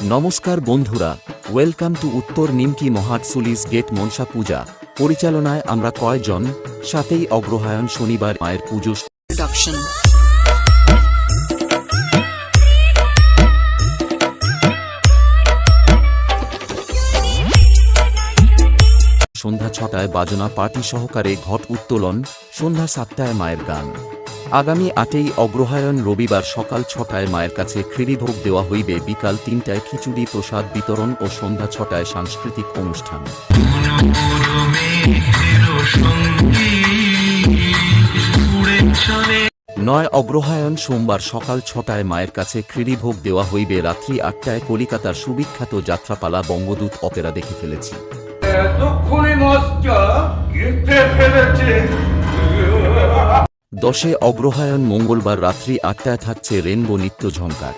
নমস্কার বন্ধুরা, welcome to উত্তর নিমকি মহাটসুলিস গেট মনসা পূজা পরিচালনায় আমরা কয়জন, সাথেই অগ্রহায়ণ শনিবার মায়ের পুজো Production. সন্ধ্যা 6টায় বাজনা পার্টি সহকারে ঘট উত্তোলন, সন্ধ্যা 7টায় মায়ের গান। আগামী 8ই অগ্রহায়ণ রবিবার সকাল 6টায় মায়ের কাছে খিরিভোগ দেওয়া হইবে, বিকাল 3টায় খিচুড়ি প্রসাদ বিতরণ ও সন্ধ্যা 6টায় সাংস্কৃতিক অনুষ্ঠান। 9 অগ্রহায়ণ সোমবার সকাল 6টায় মায়ের কাছে খিরিভোগ দেওয়া হইবে, রাত্রি 8টায় কলিকাতার সুবিখ্যাত যাত্রাপালা বঙ্গদূত অপেরা দেখে ফেলেছি। এতক্ষণে মাছটা গেঁথে ফেলেছে। 10 অগ্রহায়ণ মঙ্গলবার রাত্রি 8টায় থাকছে রেনবো নৃত্য ঝঙ্কার।